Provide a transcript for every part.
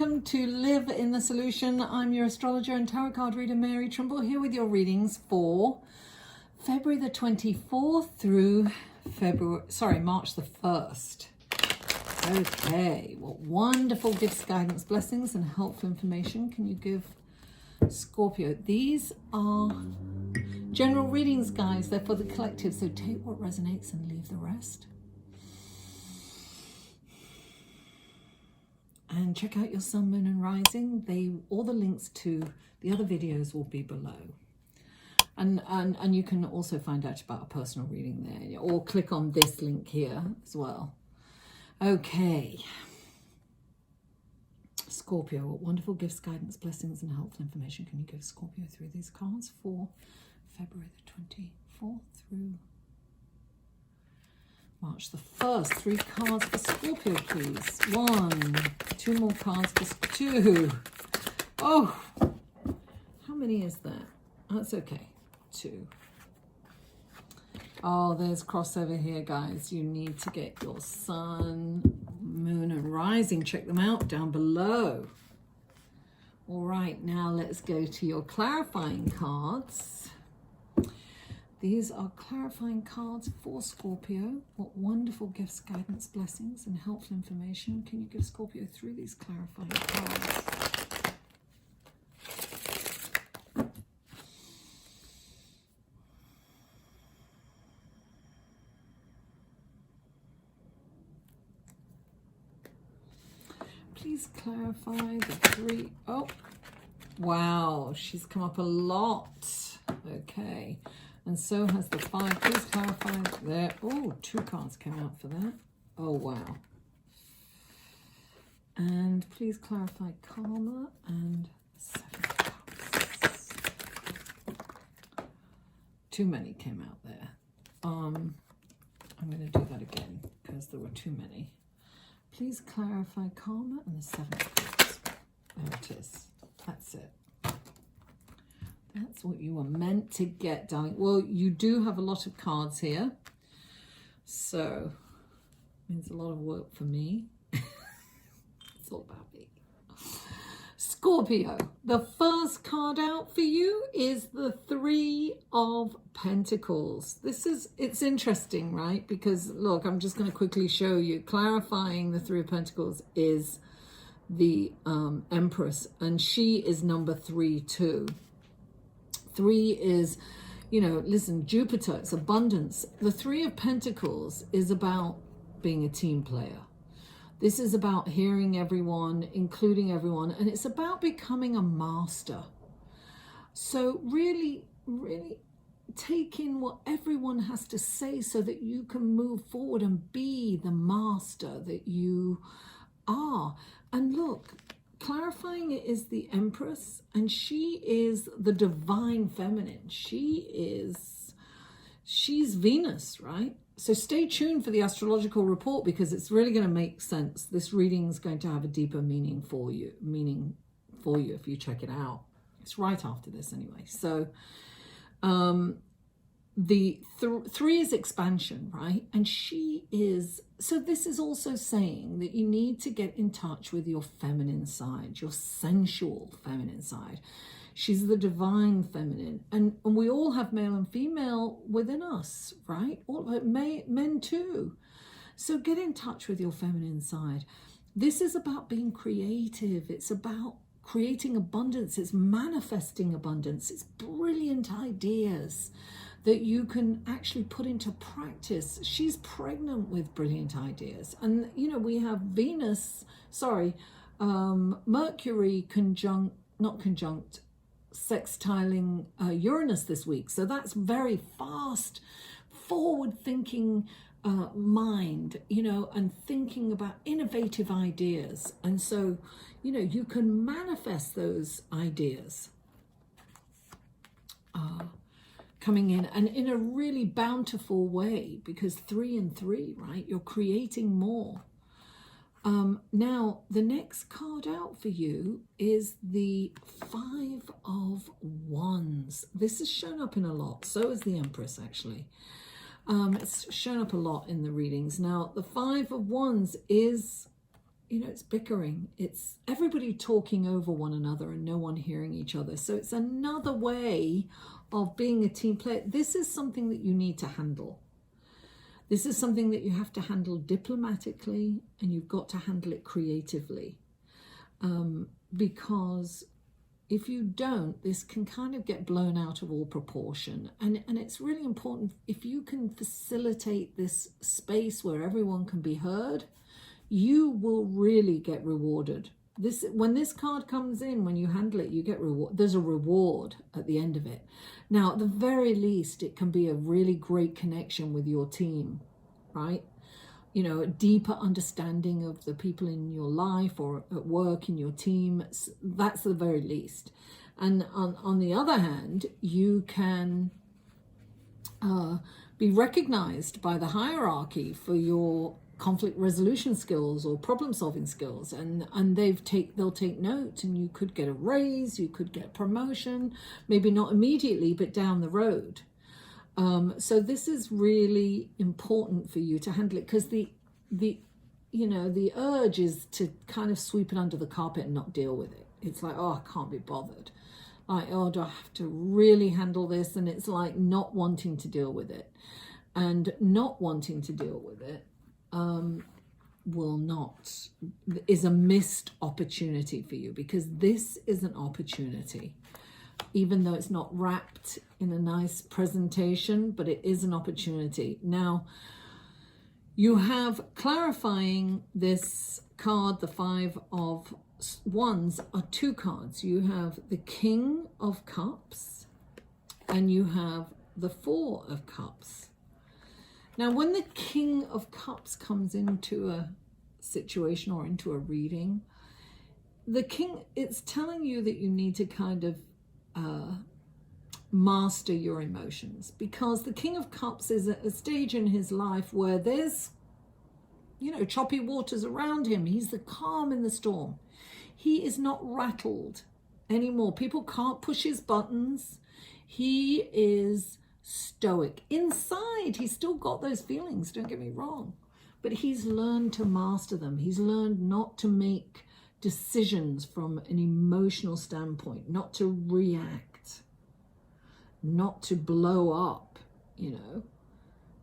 welcome to Live in the Solution. I'm your astrologer and tarot card reader, Mary Trimble, here with your readings for February the 24th through March the 1st. Okay, what wonderful gifts, guidance, blessings, and helpful information can you give Scorpio? These are general readings, guys. They're for the collective, so take what resonates and leave the rest. And check out your sun, moon, and rising. All the links to the other videos will be below. And you can also find out about a personal reading there, or click on this link here as well. Okay. Scorpio, what wonderful gifts, guidance, blessings, and helpful information can you give Scorpio through these cards for February the 24th through March the 1st. 3 cards for Scorpio, please. 1, 2 more cards for 2. Oh, how many is that? That's okay. 2. Oh, there's crossover here, guys. You need to get your sun, moon, and rising. Check them out down below. All right, now let's go to your clarifying cards. These are clarifying cards for Scorpio. What wonderful gifts, guidance, blessings, and helpful information can you give Scorpio through these clarifying cards? Please clarify the 3. Oh, wow, she's come up a lot. Okay. And so has the 5. Please clarify there. Oh, 2 cards came out for that. Oh, wow. And please clarify karma and 7 cards. Too many came out there. I'm going to do that again because there were too many. Please clarify karma and the 7 cards. There it is. That's it. That's what you were meant to get, darling. Well, you do have a lot of cards here. So, it means a lot of work for me. It's all about me. Scorpio, the first card out for you is the 3 of Pentacles. It's interesting, right? Because, look, I'm just going to quickly show you. Clarifying the 3 of Pentacles is the Empress, and she is number 3 too. 3 is, listen, Jupiter, it's abundance. The 3 of Pentacles is about being a team player. This is about hearing everyone, including everyone, and it's about becoming a master. So really, really take in what everyone has to say so that you can move forward and be the master that you are. And look, clarifying it is the Empress, and she is the divine feminine. She's Venus, right? So stay tuned for the astrological report because it's really going to make sense. This reading is going to have a deeper meaning for you if you check it out. It's right after this anyway. So the 3 is expansion, right? And she is, so this is also saying that you need to get in touch with your feminine side, your sensual feminine side. She's the divine feminine. And we all have male and female within us, right? All men too. So get in touch with your feminine side. This is about being creative. It's about creating abundance. It's manifesting abundance. It's brilliant ideas that you can actually put into practice. She's pregnant with brilliant ideas. And, we have Mercury sextiling Uranus this week. So that's very fast, forward-thinking mind, and thinking about innovative ideas. And so, you can manifest those ideas coming in, and in a really bountiful way, because 3 and 3, right? You're creating more. Now, the next card out for you is the 5 of Wands. This has shown up in a lot. So is the Empress, actually. It's shown up a lot in the readings. Now, the 5 of Wands is it's bickering. It's everybody talking over one another and no one hearing each other. So it's another way of being a team player. This is something that you need to handle. This is something that you have to handle diplomatically, and you've got to handle it creatively. Because if you don't, this can kind of get blown out of all proportion. And it's really important, if you can facilitate this space where everyone can be heard, you will really get rewarded. When this card comes in, when you handle it, you get reward. There's a reward at the end of it. Now, at the very least, it can be a really great connection with your team, right? A deeper understanding of the people in your life or at work, in your team. That's the very least. And on the other hand, you can be recognized by the hierarchy for your conflict resolution skills or problem solving skills, and they'll take note, and you could get a raise, you could get a promotion, maybe not immediately but down the road. So this is really important for you to handle it, because the urge is to kind of sweep it under the carpet and not deal with it. It's like, oh, I can't be bothered. Like, oh, do I have to really handle this? And it's like not wanting to deal with it, and not wanting to deal with it is a missed opportunity for you, because this is an opportunity, even though it's not wrapped in a nice presentation, but it is an opportunity. Now, you have clarifying this card, the Five of Wands, are two cards. You have the King of Cups and you have the Four of Cups. Now, when the King of Cups comes into a situation or into a reading, the King, it's telling you that you need to kind of master your emotions, because the King of Cups is at a stage in his life where there's, choppy waters around him. He's the calm in the storm. He is not rattled anymore. People can't push his buttons. He is stoic. Inside, he's still got those feelings, don't get me wrong, but he's learned to master them. He's learned not to make decisions from an emotional standpoint, not to react, not to blow up,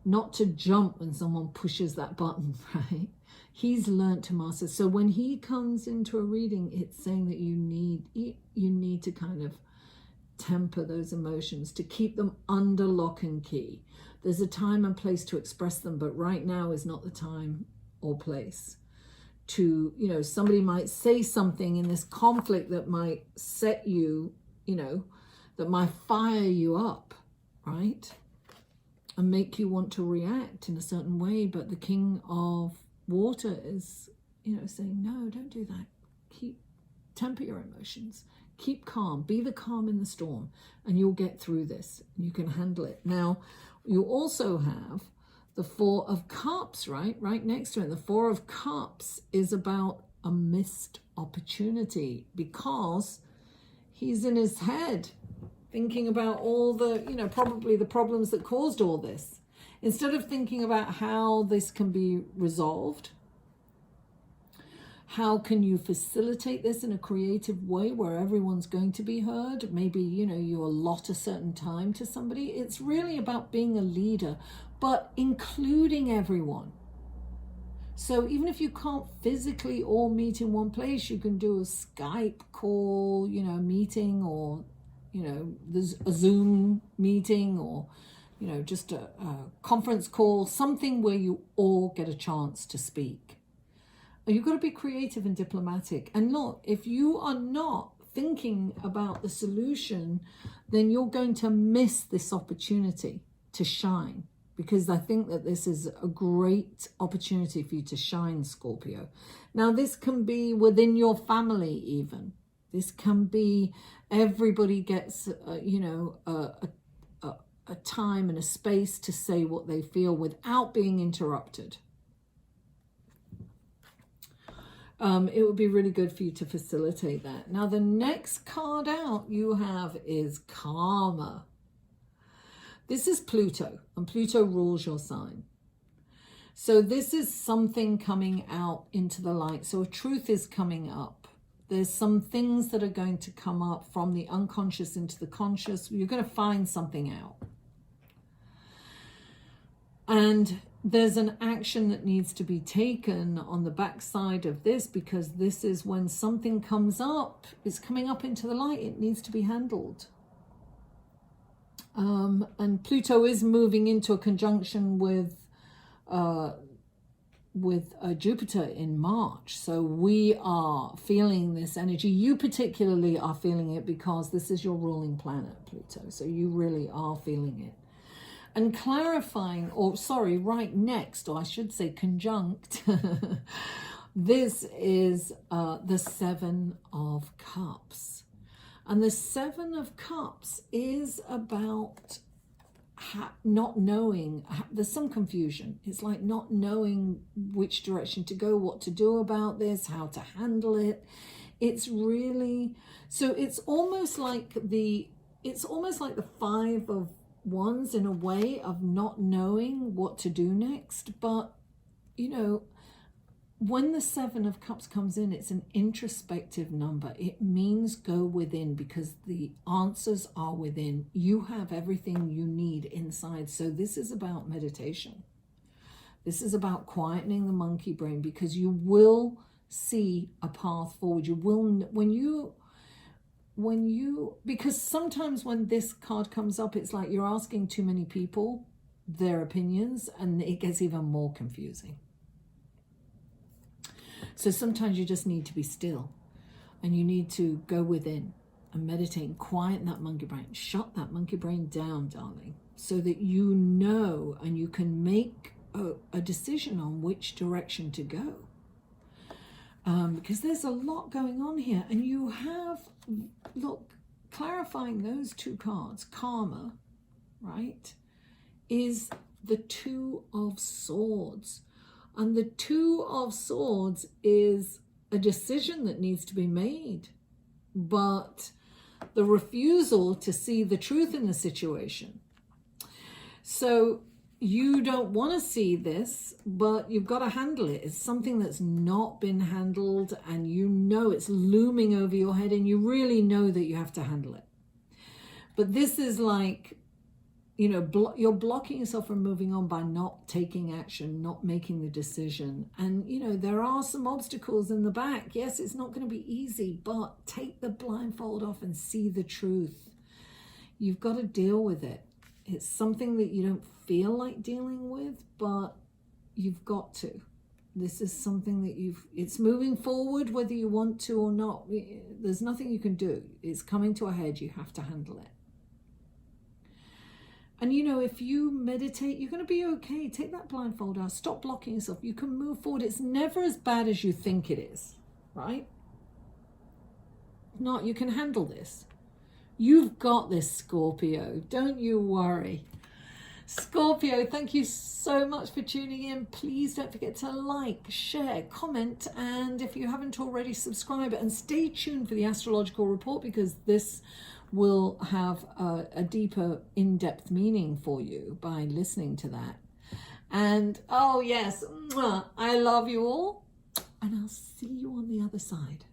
not to jump when someone pushes that button, right? He's learned to master. So when he comes into a reading, it's saying that you need to kind of temper those emotions, to keep them under lock and key. There's a time and place to express them, but right now is not the time or place to, somebody might say something in this conflict that might set you, that might fire you up, right? And make you want to react in a certain way. But the King of Water is, saying, no, don't do that. Temper your emotions. Keep calm. Be the calm in the storm, and you'll get through this. You can handle it. Now, you also have the Four of Cups, right next to it. The Four of Cups is about a missed opportunity, because he's in his head thinking about all the, probably the problems that caused all this. Instead of thinking about how this can be resolved, how can you facilitate this in a creative way where everyone's going to be heard? Maybe, you allot a certain time to somebody. It's really about being a leader, but including everyone. So even if you can't physically all meet in one place, you can do a Skype call, meeting, or, there's a Zoom meeting, or, just a conference call, something where you all get a chance to speak. You've got to be creative and diplomatic. And look, if you are not thinking about the solution, then you're going to miss this opportunity to shine. Because I think that this is a great opportunity for you to shine, Scorpio. Now, this can be within your family even. This can be everybody gets, a time and a space to say what they feel without being interrupted. It would be really good for you to facilitate that. Now, the next card out you have is Karma. This is Pluto, and Pluto rules your sign. So this is something coming out into the light. So a truth is coming up. There's some things that are going to come up from the unconscious into the conscious. You're going to find something out. And there's an action that needs to be taken on the backside of this, because this is when something comes up, it's coming up into the light, it needs to be handled. And Pluto is moving into a conjunction with Jupiter in March. So we are feeling this energy. You particularly are feeling it because this is your ruling planet, Pluto. So you really are feeling it. And clarifying, or sorry, right next, or I should say conjunct, this is the Seven of Cups. And the Seven of Cups is about not knowing. There's some confusion. It's like not knowing which direction to go, what to do about this, how to handle it. It's really, so it's almost like the Five of Wands in a way of not knowing what to do next. But you know, when the Seven of Cups comes in, it's an introspective number. It means go within, because the answers are within. You have everything you need inside. So this is about meditation. This is about quietening the monkey brain, because you will see a path forward. You will, because sometimes when this card comes up, it's like you're asking too many people their opinions, and it gets even more confusing. So sometimes you just need to be still, and you need to go within and meditate and quieten that monkey brain. Shut that monkey brain down, darling, so that you know and you can make a decision on which direction to go. Because there's a lot going on here, and you have, look, clarifying those two cards, karma, right, is the Two of Swords. And the Two of Swords is a decision that needs to be made, but the refusal to see the truth in the situation. So you don't want to see this, but you've got to handle it. It's something that's not been handled, and you know it's looming over your head, and you really know that you have to handle it. But this is like, you know, you're blocking yourself from moving on by not taking action, not making the decision. And, you know, there are some obstacles in the back. Yes, it's not going to be easy, but take the blindfold off and see the truth. You've got to deal with it. It's something that you don't feel like dealing with, but you've got to. This is something that it's moving forward whether you want to or not. There's nothing you can do. It's coming to a head. You have to handle it. And, you know, if you meditate, you're going to be okay. Take that blindfold out. Stop blocking yourself. You can move forward. It's never as bad as you think it is, right? Not, you can handle this. You've got this, Scorpio. Don't you worry. Scorpio, thank you so much for tuning in. Please don't forget to like, share, comment, and if you haven't already, subscribe. And stay tuned for the astrological report, because this will have a deeper, in-depth meaning for you by listening to that. And, oh yes, I love you all, and I'll see you on the other side.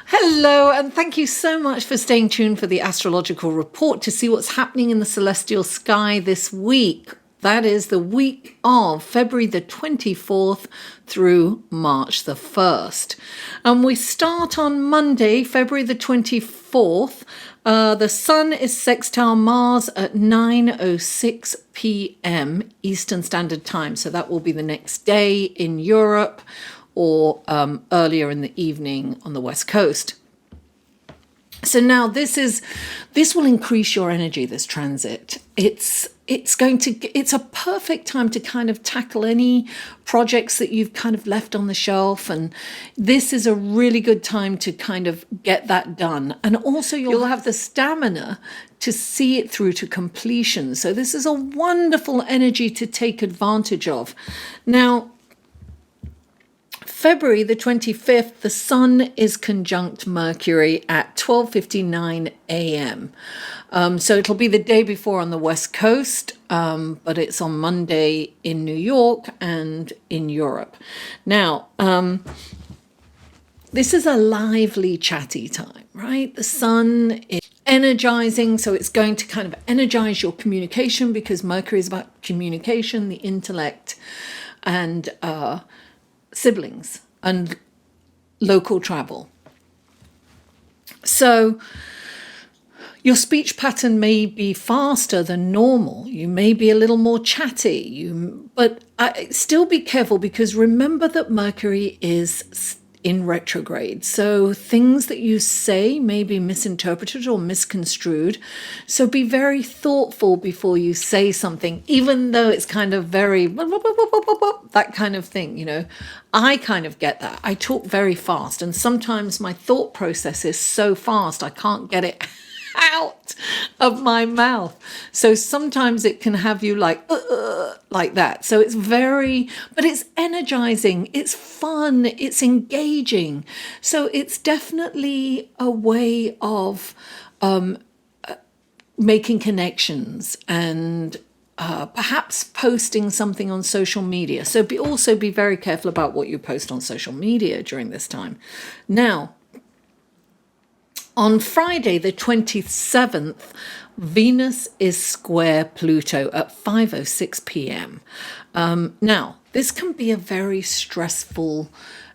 Hello, and thank you so much for staying tuned for the astrological report to see what's happening in the celestial sky this week. That is the week of February the 24th through March the 1st. And we start on Monday, February the 24th. The sun is sextile Mars at 9:06 p.m. Eastern Standard Time. So that will be the next day in Europe, or earlier in the evening on the West Coast. So now this will increase your energy, this transit. It's a perfect time to kind of tackle any projects that you've kind of left on the shelf, and this is a really good time to kind of get that done. And also you'll have the stamina to see it through to completion. So this is a wonderful energy to take advantage of. Now, February the 25th, the Sun is conjunct Mercury at 12:59 a.m. So it'll be the day before on the West Coast, but it's on Monday in New York and in Europe. Now, this is a lively, chatty time, right? The Sun is energizing, so it's going to kind of energize your communication because Mercury is about communication, the intellect, and siblings and local travel. So your speech pattern may be faster than normal. You may be a little more chatty, but still be careful because remember that Mercury is in retrograde. So things that you say may be misinterpreted or misconstrued. So be very thoughtful before you say something, even though it's kind of very, that kind of thing, you know. I kind of get that. I talk very fast and sometimes my thought process is so fast I can't get it out of my mouth. So sometimes it can have you like that. So it's but it's energizing, it's fun, it's engaging. So it's definitely a way of making connections and perhaps posting something on social media. So also be very careful about what you post on social media during this time. Now, on Friday, the 27th, Venus is square Pluto at 5:06 p.m. Now, this can be a very stressful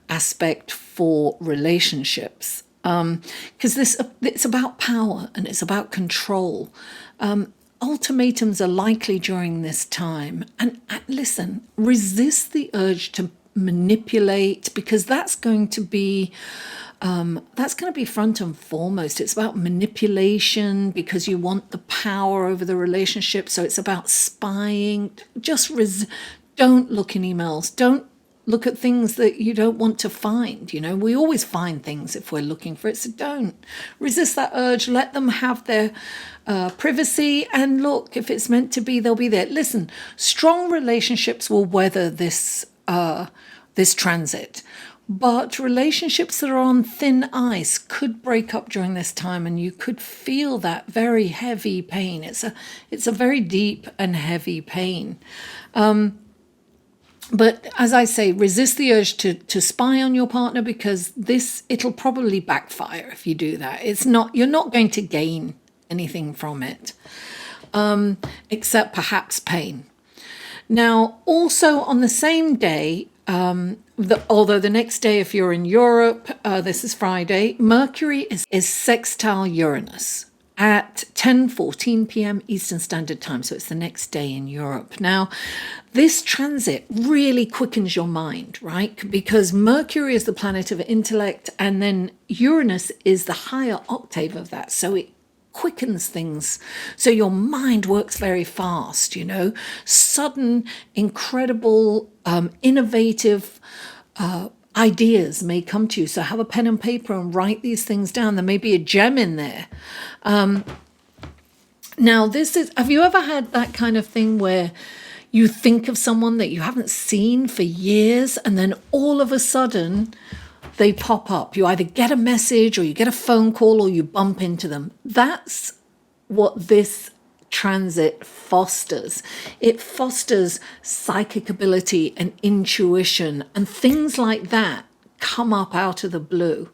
aspect for relationships because it's about power and it's about control. Ultimatums are likely during this time. And listen, resist the urge to manipulate because that's going to be front and foremost. It's about manipulation because you want the power over the relationship. So it's about spying. Just don't look in emails. Don't look at things that you don't want to find. You know, we always find things if we're looking for it. So don't resist that urge. Let them have their privacy. And look, if it's meant to be, they'll be there. Listen, strong relationships will weather this transit. But relationships that are on thin ice could break up during this time and you could feel that very heavy pain. It's a very deep and heavy pain. But as I say, resist the urge to spy on your partner because it'll probably backfire if you do that. You're not going to gain anything from it, except perhaps pain. Now, also on the same day, although the next day, if you're in Europe, this is Friday, Mercury is sextile Uranus at 10:14 p.m. Eastern Standard Time. So it's the next day in Europe. Now, this transit really quickens your mind, right? Because Mercury is the planet of intellect, and then Uranus is the higher octave of that. So it quickens things. So your mind works very fast, you know, sudden, incredible, innovative ideas may come to you. So have a pen and paper and write these things down. There may be a gem in there. Now, have you ever had that kind of thing where you think of someone that you haven't seen for years and then all of a sudden they pop up? You either get a message or you get a phone call or you bump into them. That's what this transit fosters. It fosters psychic ability and intuition, and things like that come up out of the blue.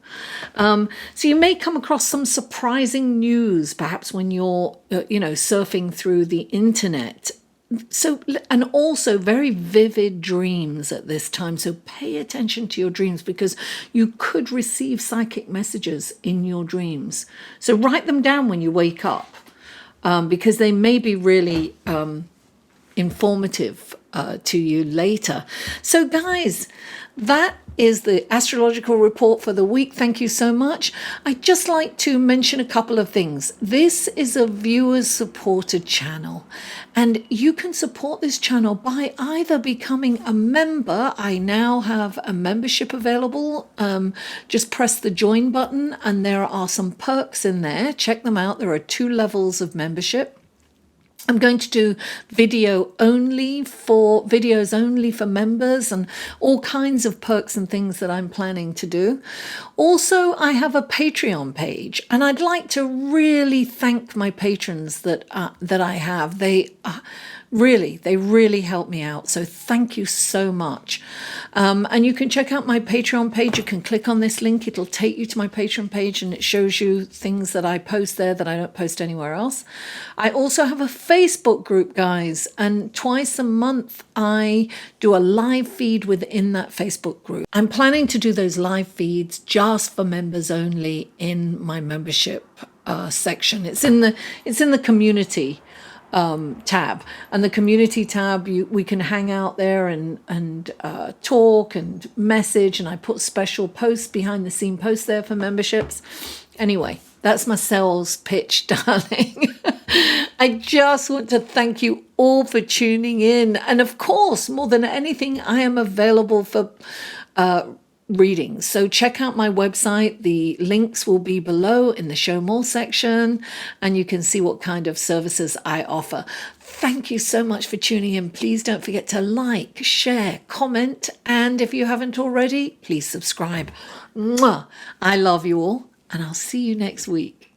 So you may come across some surprising news, perhaps when you're, surfing through the internet. So, and also very vivid dreams at this time. So pay attention to your dreams because you could receive psychic messages in your dreams. So write them down when you wake up because they may be really informative to you later. So guys, that is the astrological report for the week. Thank you so much. I'd just like to mention a couple of things. This is a viewers supported channel, and you can support this channel by either becoming a member. I now have a membership available. Just press the join button and there are some perks in there. Check them out. There are 2 levels of membership. I'm going to do videos only for members, and all kinds of perks and things that I'm planning to do. Also, I have a Patreon page, and I'd like to really thank my patrons that I have. They really help me out. So thank you so much. And you can check out my Patreon page. You can click on this link. It'll take you to my Patreon page, and it shows you things that I post there that I don't post anywhere else. I also have a Facebook group, guys, and twice a month I do a live feed within that Facebook group. I'm planning to do those live feeds just for members only in my membership section. It's in the community tab, and the community tab, we can hang out there and talk and message, and I put special posts, behind the scene posts there for memberships. Anyway, that's my sales pitch, darling. I just want to thank you all for tuning in, and of course, more than anything, I am available for readings. So check out my website. The links will be below in the show more section, and you can see what kind of services I offer. Thank you so much for tuning in. Please don't forget to like, share, comment, and if you haven't already, please subscribe. Mwah! I love you all, and I'll see you next week.